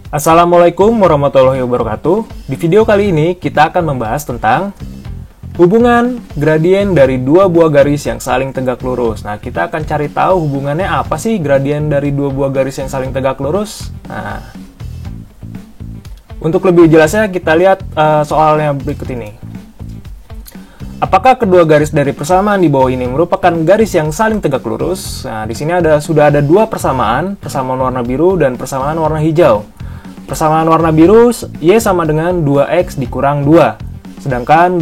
Assalamualaikum warahmatullahi wabarakatuh. Di video kali ini kita akan membahas tentang hubungan gradien dari dua buah garis yang saling tegak lurus. Nah, kita akan cari tahu hubungannya apa sih gradien dari dua buah garis yang saling tegak lurus. Nah, untuk lebih jelasnya kita lihat soalnya berikut ini. Apakah kedua garis dari persamaan di bawah ini merupakan garis yang saling tegak lurus? Nah, di sini sudah ada dua persamaan warna biru dan persamaan warna hijau. Persamaan warna biru, Y sama dengan 2X dikurang 2. Sedangkan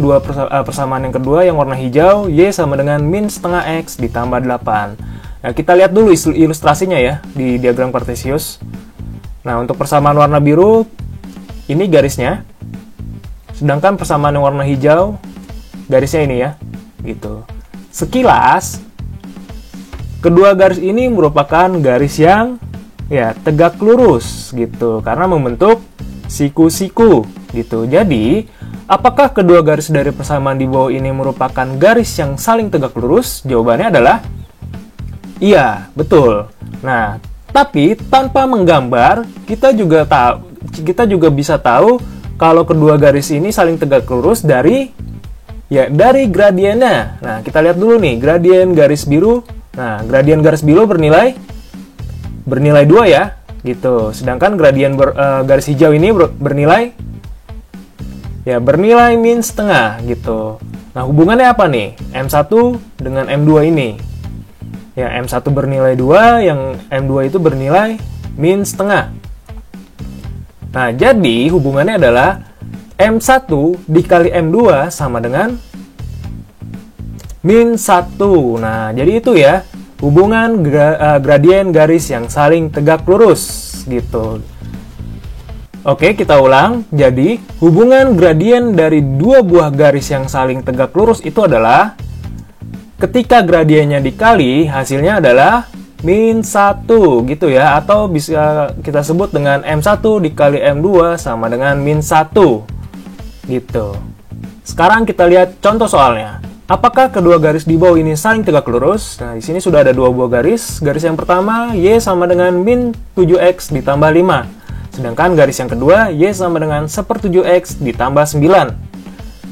persamaan yang kedua yang warna hijau, Y sama dengan min setengah X ditambah 8. Nah, kita lihat dulu ilustrasinya ya, di diagram kartesius. Nah, untuk persamaan warna biru, ini garisnya. Sedangkan persamaan yang warna hijau, garisnya ini ya, gitu. Sekilas, kedua garis ini merupakan garis yang ya tegak lurus gitu, karena membentuk siku-siku gitu. Jadi, apakah kedua garis dari persamaan di bawah ini merupakan garis yang saling tegak lurus? Jawabannya adalah iya, betul. Nah, tapi tanpa menggambar, kita juga bisa tahu kalau kedua garis ini saling tegak lurus dari gradiennya. Nah, kita lihat dulu nih, gradien garis biru. Nah, gradien garis biru bernilai 2 ya, gitu. Sedangkan gradien garis hijau ini bernilai min setengah, gitu. Nah, hubungannya apa nih? M1 dengan M2 ini. Ya, M1 bernilai 2, yang M2 itu bernilai min setengah. Nah, jadi hubungannya adalah M1 dikali M2 sama dengan min 1. Nah, jadi itu ya, hubungan gradien garis yang saling tegak lurus, gitu. Oke, kita ulang. Jadi, hubungan gradien dari dua buah garis yang saling tegak lurus itu adalah ketika gradiennya dikali, hasilnya adalah min 1, gitu ya. Atau bisa kita sebut dengan M1 dikali M2 sama dengan min 1. Gitu. Sekarang kita lihat contoh soalnya. Apakah kedua garis di bawah ini saling tegak lurus? Nah, di sini sudah ada dua buah garis. Garis yang pertama, Y sama dengan min 7X ditambah 5. Sedangkan garis yang kedua, Y sama dengan 1/7X ditambah 9.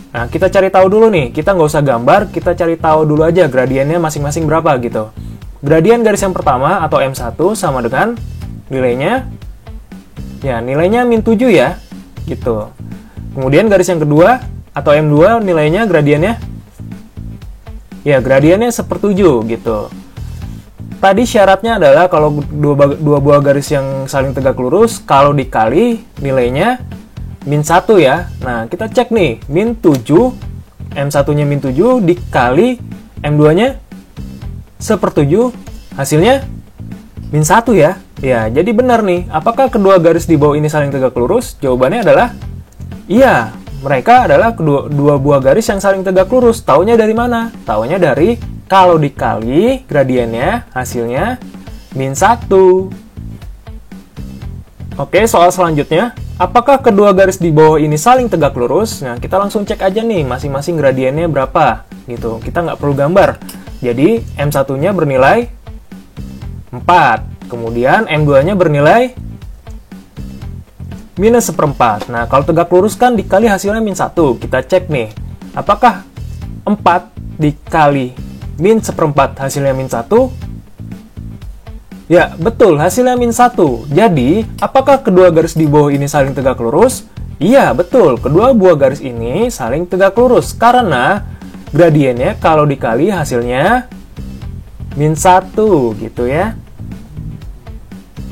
Nah, kita cari tahu dulu nih. Kita nggak usah gambar, kita cari tahu dulu aja gradiennya masing-masing berapa gitu. Gradien garis yang pertama atau M1 sama dengan nilainya min 7 ya, gitu. Kemudian garis yang kedua atau M2 nilainya gradiennya 1/7 gitu. Tadi syaratnya adalah kalau dua buah garis yang saling tegak lurus, kalau dikali nilainya min 1 ya. Nah, kita cek nih, min 7, M1-nya min 7 dikali M2-nya 1/7, hasilnya min 1 ya. Ya, jadi benar nih. Apakah kedua garis di bawah ini saling tegak lurus? Jawabannya adalah iya, mereka adalah dua buah garis yang saling tegak lurus. Taunya dari mana? Taunya dari kalau dikali gradiennya hasilnya min 1. Oke, soal selanjutnya. Apakah kedua garis di bawah ini saling tegak lurus? Nah, kita langsung cek aja nih masing-masing gradiennya berapa. Gitu, kita nggak perlu gambar. Jadi, M1-nya bernilai 4. Kemudian M2-nya bernilai minus 1/4. Nah, kalau tegak lurus kan dikali hasilnya min 1. Kita cek nih, apakah 4 dikali min 1/4 hasilnya min 1? Ya, betul, hasilnya min 1. Jadi, apakah kedua garis di bawah ini saling tegak lurus? Iya, betul, kedua buah garis ini saling tegak lurus. Karena gradiennya kalau dikali hasilnya min 1, gitu ya.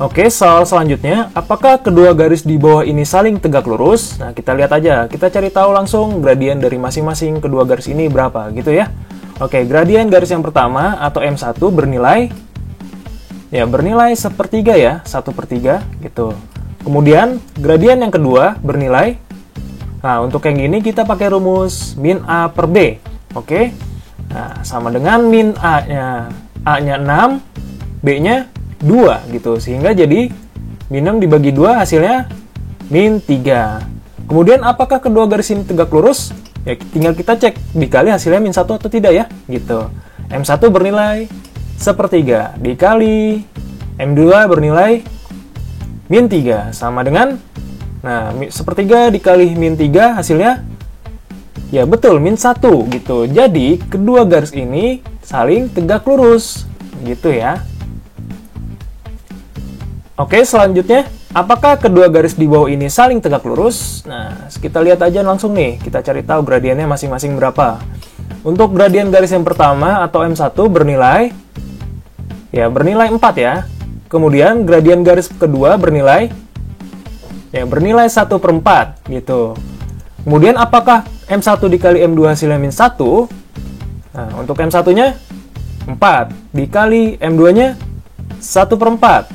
Oke, soal selanjutnya, apakah kedua garis di bawah ini saling tegak lurus? Nah, kita lihat aja. Kita cari tahu langsung gradien dari masing-masing kedua garis ini berapa, gitu ya. Oke, gradien garis yang pertama atau M1 bernilai 1/3 ya, 1/3 gitu. Kemudian, gradien yang kedua bernilai, nah, untuk yang ini kita pakai rumus min A per B. Oke, nah, sama dengan min A-nya 6, B-nya 2 gitu, sehingga jadi min 6 dibagi 2 hasilnya min 3. Kemudian apakah kedua garis ini tegak lurus? Ya, tinggal kita cek dikali hasilnya min 1 atau tidak ya, gitu. M1 bernilai 1/3 dikali M2 bernilai min 3 sama dengan, nah, sepertiga dikali min 3 hasilnya, ya betul, min 1 gitu. Jadi, kedua garis ini saling tegak lurus, gitu ya. Oke, selanjutnya, apakah kedua garis di bawah ini saling tegak lurus? Nah, kita lihat aja langsung nih, kita cari tahu gradiennya masing-masing berapa. Untuk gradien garis yang pertama atau M1 bernilai 4 ya. Kemudian gradien garis kedua bernilai 1/4 gitu. Kemudian apakah M1 dikali M2 hasilnya min 1? Nah, untuk M1-nya 4 dikali M2-nya 1/4.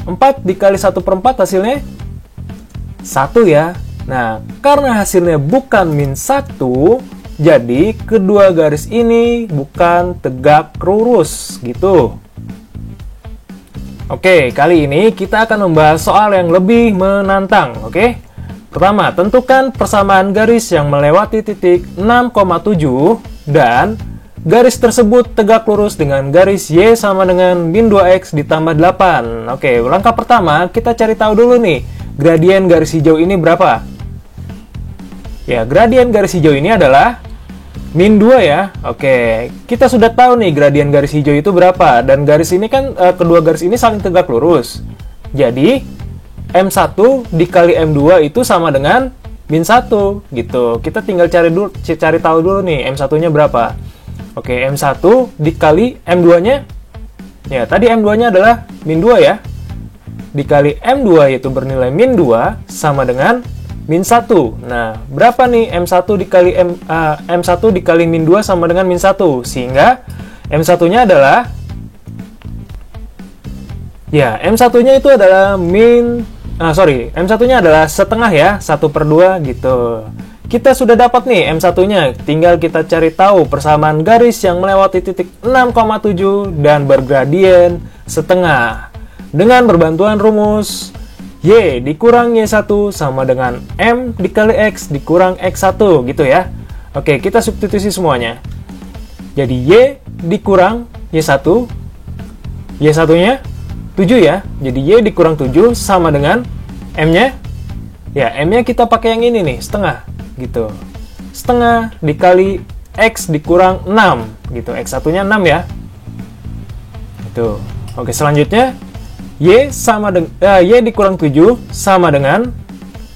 4 dikali 1/4 hasilnya 1 ya. Nah, karena hasilnya bukan min 1, jadi kedua garis ini bukan tegak lurus gitu. Oke, kali ini kita akan membahas soal yang lebih menantang, oke? Pertama, tentukan persamaan garis yang melewati titik 6,7 dan garis tersebut tegak lurus dengan garis Y sama dengan min 2X ditambah 8. Oke, langkah pertama kita cari tahu dulu nih, gradien garis hijau ini berapa? Ya, gradien garis hijau ini adalah min 2 ya. Oke, kita sudah tahu nih gradien garis hijau itu berapa. Dan garis ini kan, kedua garis ini saling tegak lurus. Jadi, M1 dikali M2 itu sama dengan min 1 gitu. Kita tinggal cari tahu dulu nih M1-nya berapa. Oke, M1 dikali M2-nya, ya tadi M2-nya adalah min 2 ya. Dikali M2 yaitu bernilai min 2 sama dengan min 1. Nah, berapa nih M1 dikali M1 dikali min 2 sama dengan min 1. Sehingga M1-nya adalah, ya M1-nya itu adalah M1-nya adalah setengah ya, 1/2 gitu. Kita sudah dapat nih M1-nya, tinggal kita cari tahu persamaan garis yang melewati titik 6,7 dan bergradien setengah. Dengan berbantuan rumus Y dikurang Y1 sama dengan M dikali X dikurang X1 gitu ya. Oke, kita substitusi semuanya. Jadi Y dikurang Y1, Y1-nya 7 ya. Jadi Y dikurang 7 sama dengan M-nya, ya M-nya kita pakai yang ini nih, setengah gitu. Setengah dikali X dikurang 6 gitu. X1-nya 6 ya. Itu. Oke, selanjutnya Y dikurang 7 sama dengan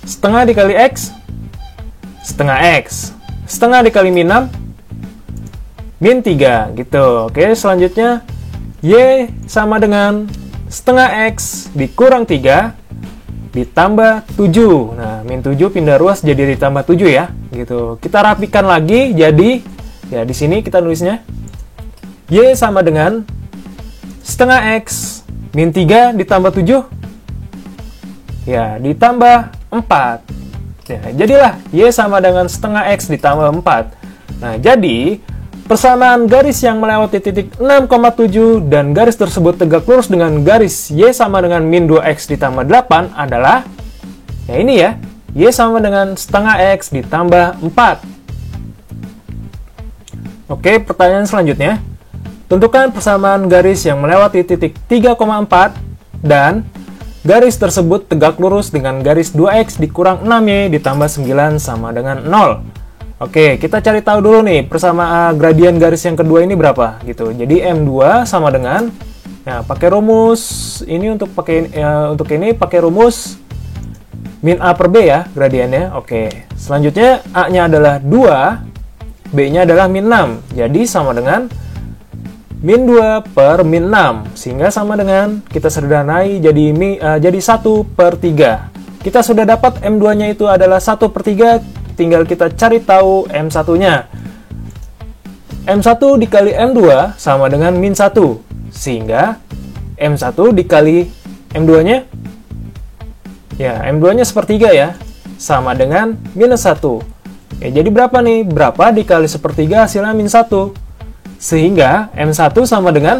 setengah dikali X, setengah X. Setengah dikali min 6, min 3 gitu. Oke, selanjutnya Y sama dengan setengah X dikurang 3 ditambah 7. Nah, min 7 pindah ruas jadi ditambah 7 ya gitu. Kita rapikan lagi jadi, ya di sini kita nulisnya Y sama dengan setengah X min 3 ditambah 7, ya ditambah 4. Ya, jadilah Y sama dengan setengah X ditambah 4. Nah, jadi persamaan garis yang melewati titik 6,7 dan garis tersebut tegak lurus dengan garis Y sama dengan min 2X ditambah 8 adalah, ya ini ya, Y sama dengan setengah X ditambah 4. Oke, pertanyaan selanjutnya. Tentukan persamaan garis yang melewati titik 3,4 dan garis tersebut tegak lurus dengan garis 2X dikurang 6Y ditambah 9 sama dengan 0. Oke, kita cari tahu dulu nih persamaan gradien garis yang kedua ini berapa gitu. Jadi M2 sama dengan, ya pakai rumus ini untuk pakai rumus min A per B ya gradiennya. Oke, selanjutnya A-nya adalah 2, B-nya adalah min 6. Jadi sama dengan min 2 per min 6, sehingga sama dengan, kita sederhanai jadi 1/3. Kita sudah dapat M2-nya itu adalah 1/3, tinggal kita cari tahu M1-nya. M1 dikali M2 sama dengan min 1, sehingga M1 dikali M2-nya, ya M2-nya 1/3 ya, sama dengan minus 1. Ya, jadi berapa nih? Berapa dikali 1/3 hasilnya min 1. Sehingga M1 sama dengan,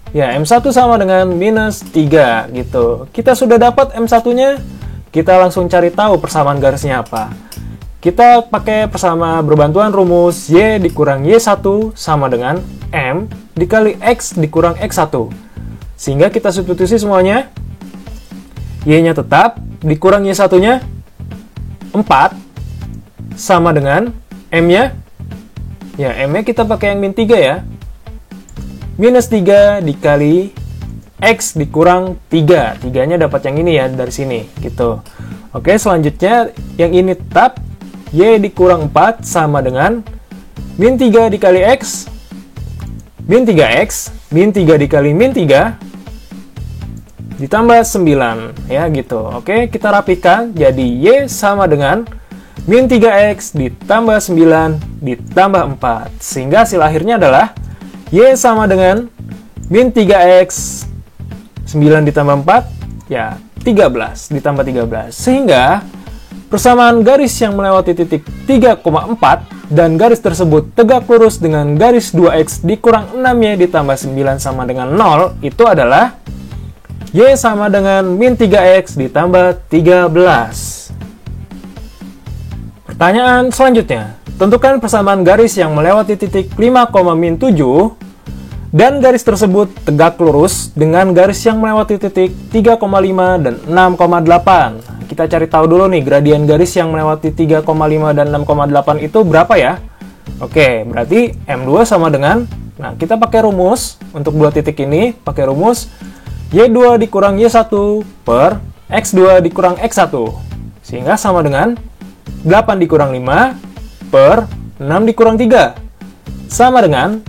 ya M1 sama dengan minus 3 gitu. Kita sudah dapat M1-nya, kita langsung cari tahu persamaan garisnya apa. Kita pakai berbantuan rumus Y dikurang Y1 sama dengan M dikali X dikurang X1. Sehingga kita substitusi semuanya. Y-nya tetap, dikurang Y1-nya 4, sama dengan M-nya. Ya, M-nya kita pakai yang min 3 ya. Minus 3 dikali X dikurang 3. 3-nya dapat yang ini ya, dari sini, gitu. Oke, selanjutnya yang ini tetap, Y dikurang 4 sama dengan min 3 dikali X, min 3X, min 3 dikali min 3, ditambah 9, ya gitu. Oke, kita rapikan, jadi Y sama dengan min 3X ditambah 9 ditambah 4. Sehingga hasil akhirnya adalah Y sama dengan min 3X 9 ditambah 4, ya 13 ditambah 13. Sehingga persamaan garis yang melewati titik 3,4 dan garis tersebut tegak lurus dengan garis 2X dikurang 6Y ditambah 9 sama dengan 0, itu adalah Y sama dengan min 3X ditambah 13. Pertanyaan selanjutnya, tentukan persamaan garis yang melewati titik 5,-7 dan garis tersebut tegak lurus dengan garis yang melewati titik 3,5 dan 6,8. Kita cari tahu dulu nih, gradien garis yang melewati 3,5 dan 6,8 itu berapa ya? Oke, berarti M2 sama dengan, nah kita pakai rumus, untuk dua titik ini pakai rumus Y2 dikurang Y1 per X2 dikurang X1. Sehingga sama dengan 8 dikurang 5 per 6 dikurang 3. Sama dengan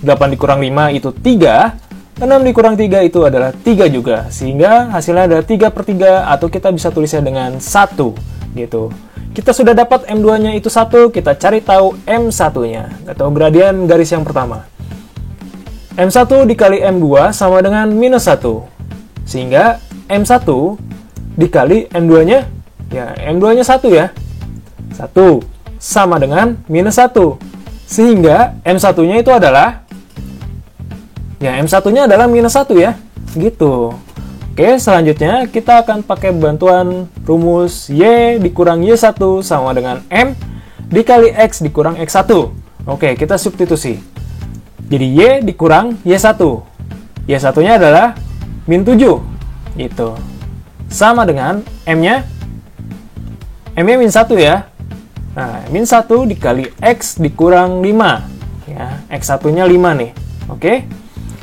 8 dikurang 5 itu 3, 6 dikurang 3 itu adalah 3 juga. Sehingga hasilnya adalah 3 per 3, atau kita bisa tulisnya dengan 1, gitu. Kita sudah dapat M2-nya itu 1, kita cari tahu M1-nya, atau gradien garis yang pertama. M1 dikali M2 sama dengan minus 1. Sehingga M1 dikali M2-nya, ya M2-nya 1 ya. 1 sama dengan minus 1. Sehingga M1-nya itu adalah, ya M1-nya adalah minus 1 ya. Gitu. Oke, selanjutnya kita akan pakai bantuan rumus Y dikurang Y1 sama dengan M dikali X dikurang X1. Oke, kita substitusi. Jadi Y dikurang Y1. Y1-nya adalah min 7. Gitu. Sama dengan M-nya. M-nya min 1 ya. Nah, min 1 dikali X dikurang 5. Ya, X1-nya 5 nih. Oke.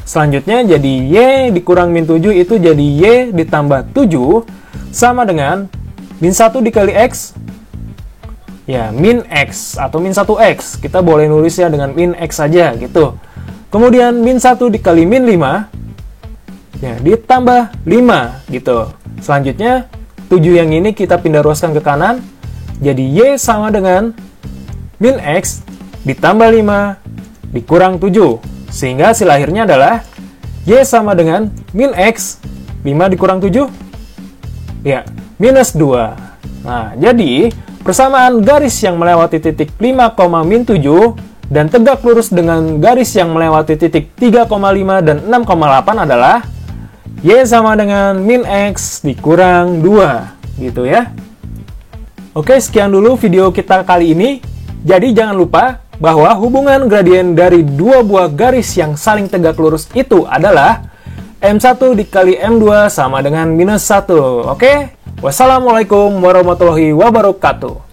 Selanjutnya jadi Y dikurang min 7 itu jadi Y ditambah 7. Sama dengan min 1 dikali X. Ya, min X atau min 1X. Kita boleh nulisnya dengan min X saja gitu. Kemudian min 1 dikali min 5, ya ditambah 5 gitu. Selanjutnya 7 yang ini kita pindah ruaskan ke kanan, jadi Y sama dengan min X ditambah 5 dikurang 7. Sehingga hasil akhirnya adalah Y sama dengan min X 5 dikurang 7, ya minus 2. Nah, jadi persamaan garis yang melewati titik 5,-7 dan tegak lurus dengan garis yang melewati titik 3,5 dan 6,8 adalah Y sama dengan min X dikurang 2, gitu ya. Oke, sekian dulu video kita kali ini. Jadi jangan lupa bahwa hubungan gradien dari dua buah garis yang saling tegak lurus itu adalah M1 dikali M2 sama dengan minus 1. Oke? Wassalamualaikum warahmatullahi wabarakatuh.